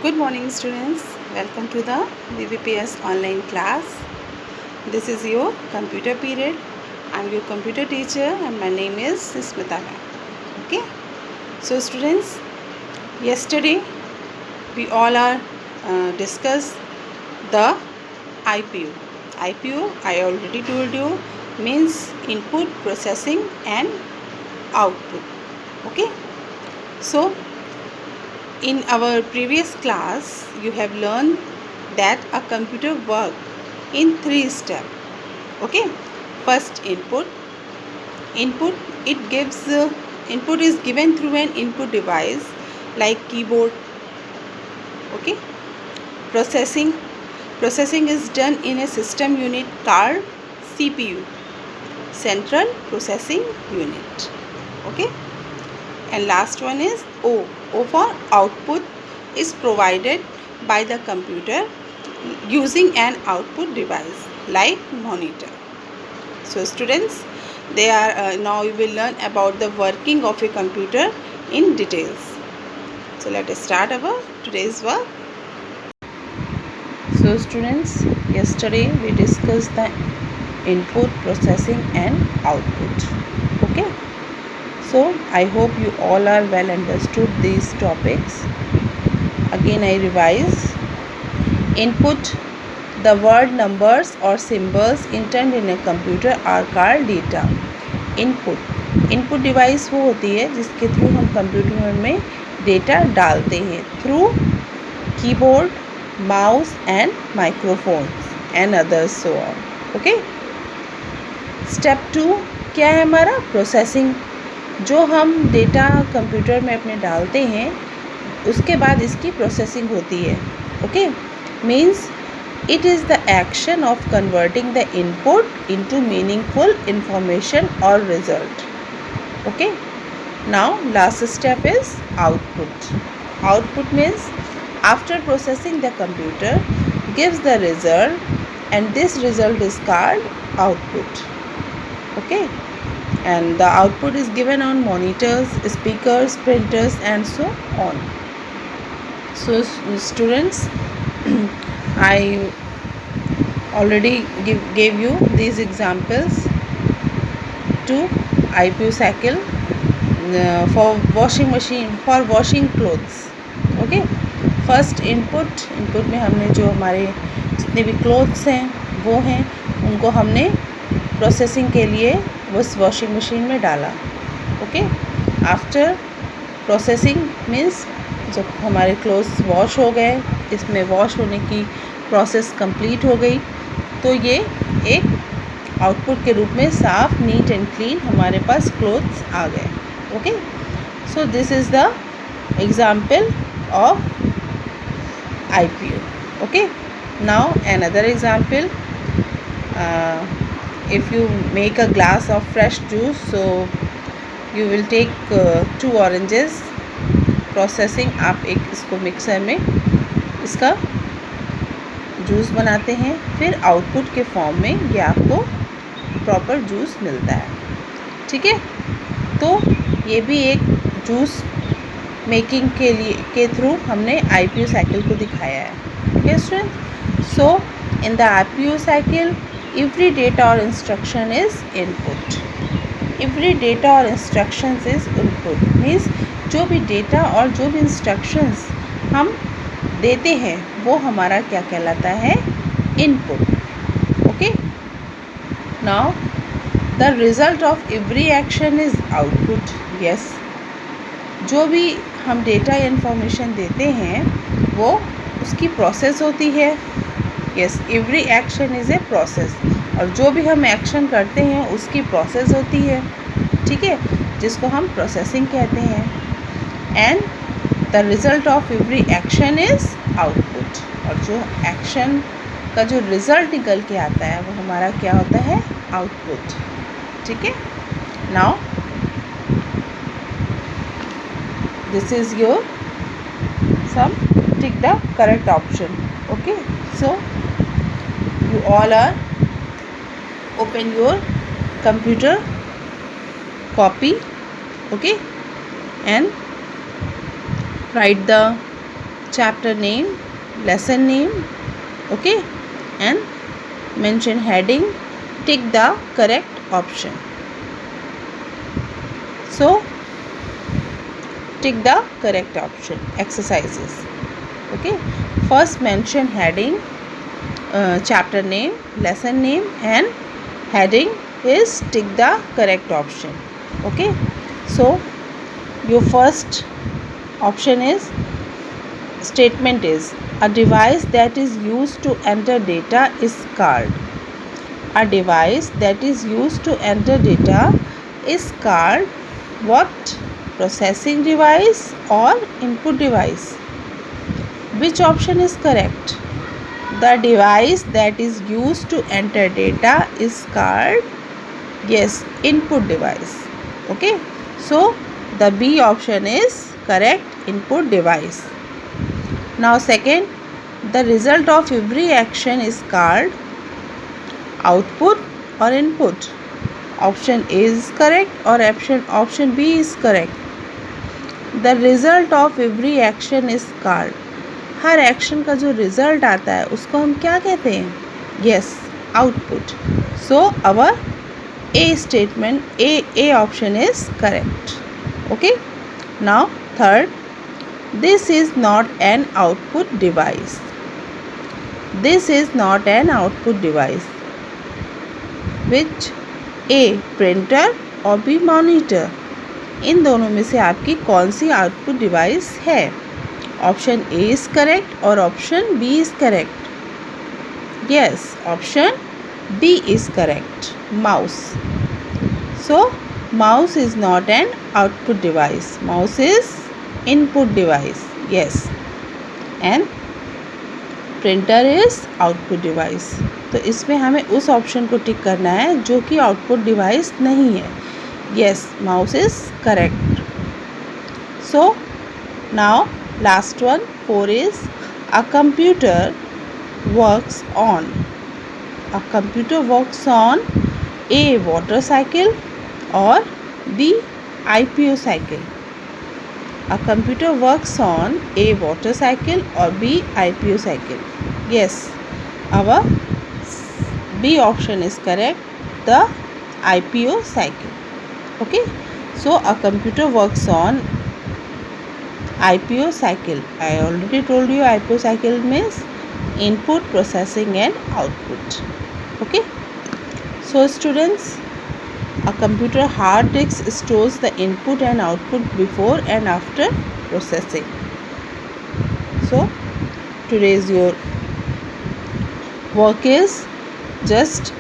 Good morning, students. Welcome to the BBPS online class. This is your computer period. I'm your computer teacher, and my name is Smita ma'am. Okay. So, students, yesterday we all are discussed the IPU. IPU, I already told you, means input, processing, and output. Okay. So, in our previous class, you have learned that a computer works in 3 steps. Okay, first input. Input it gives input is given through an input device like keyboard. Okay, processing. Processing is done in a system unit called CPU, Central Processing Unit. Okay, and last one is O. O for output is provided by the computer using an output device like monitor. So students, they are now you will learn about the working of a computer in details. So let us start our today's work. So students, yesterday we discussed the input, processing and output. Okay. So I hope you all are well understood these topics. Again I revise. Input, the word, numbers or symbols entered in a computer are called data. Input device वो होती है जिसके through हम computer में data डालते हैं through keyboard, mouse and microphones and others so on. Okay. Step 2 क्या है हमारा? प्रोसेसिंग. जो हम डेटा कंप्यूटर में अपने डालते हैं उसके बाद इसकी प्रोसेसिंग होती है. Okay. Means it is the action of converting the input into meaningful information or result. Okay. Now last step is output. Output means after processing the computer gives the result and this result is called output. Okay. And the output is given on monitors, speakers, printers and so on. So students, I already gave you these examples to IPU cycle for washing machine, for washing clothes. Okay. First input में हमने जो हमारे जितने भी clothes हैं वो हैं उनको हमने प्रोसेसिंग के लिए उस वॉशिंग मशीन में डाला. ओके. आफ्टर प्रोसेसिंग मीन्स जब हमारे क्लोथ्स वॉश हो गए, इसमें वॉश होने की प्रोसेस कंप्लीट हो गई तो ये एक आउटपुट के रूप में साफ, नीट एंड क्लीन हमारे पास क्लोथ्स आ गए. Okay. So this is the example of IPU. Okay. Now another example. If you make a glass of fresh juice, so you will take 2 oranges. Processing, आप एक इसको mixer में इसका juice बनाते हैं, फिर आउटपुट के फॉर्म में ये आपको प्रॉपर जूस मिलता है. ठीक है. तो ये भी एक जूस मेकिंग के थ्रू हमने IPU साइकिल को दिखाया है. Okay student. So in the IPU cycle every data और instruction is input. Every data और इंस्ट्रक्शंस इज इनपुट मीन्स जो भी डेटा और जो भी इंस्ट्रक्शंस हम देते हैं वो हमारा क्या कहलाता है? Input. Okay. Now the result of every action is output. Yes. जो भी हम डेटा या इंफॉर्मेशन देते हैं वो उसकी प्रोसेस होती है. Yes. Every action is a process. और जो भी हम एक्शन करते हैं उसकी प्रोसेस होती है. ठीक है. जिसको हम प्रोसेसिंग कहते हैं. And the result of every action is output. और जो एक्शन का जो रिज़ल्ट निकल के आता है वो हमारा क्या होता है? आउटपुट. ठीक है. Now this is your sum. Tick the correct option. Okay. So you all are open your computer copy. Okay. And write the chapter name, lesson name, okay, and mention heading, tick the correct option. So tick the correct option. Exercises, okay. First mention heading, chapter name, lesson name, and heading is tick the correct option, okay. So your first option is, statement is, a device that is used to enter data is called. A device that is used to enter data is called what? Processing device or input device? Which option is correct? The device that is used to enter data is called, yes, input device, okay. So the B option is correct, input device. Now second, the result of every action is called output or input? Option A is correct or option B is correct? The result of every action is called, her action का जो result आता है उसको हम क्या कहते हैं? Yes, output. So our A statement, A option is correct, okay. Now third, this is not an output device. This is not an output device. Which? A printer और B monitor. इन दोनों में से आपकी कौन सी आउटपुट डिवाइस है? Option A is correct और option B is correct? Yes, option B is correct, mouse. So mouse is not an output device. Mouse is input device, yes, and printer is output device. तो इसमें हमें उस option को टिक करना है जो कि आउटपुट डिवाइस नहीं है. yes, mouse is correct. So now last one, 4 is, a computer works on. A computer works on A water cycle or B IPO cycle. A computer works on A water cycle or B IPO cycle. Yes, our B option is correct, the IPO cycle, okay. So a computer works on IPO cycle. I already told you IPO cycle means input, processing and output, okay. So students, a computer hard disk stores the input and output before and after processing. So today's your work is just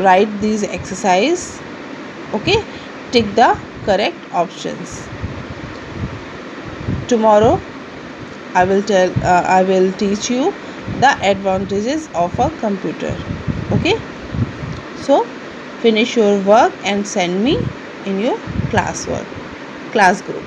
write these exercise, okay. Tick the correct options. Tomorrow I will teach you the advantages of a computer, okay. So finish your work and send me in your class group.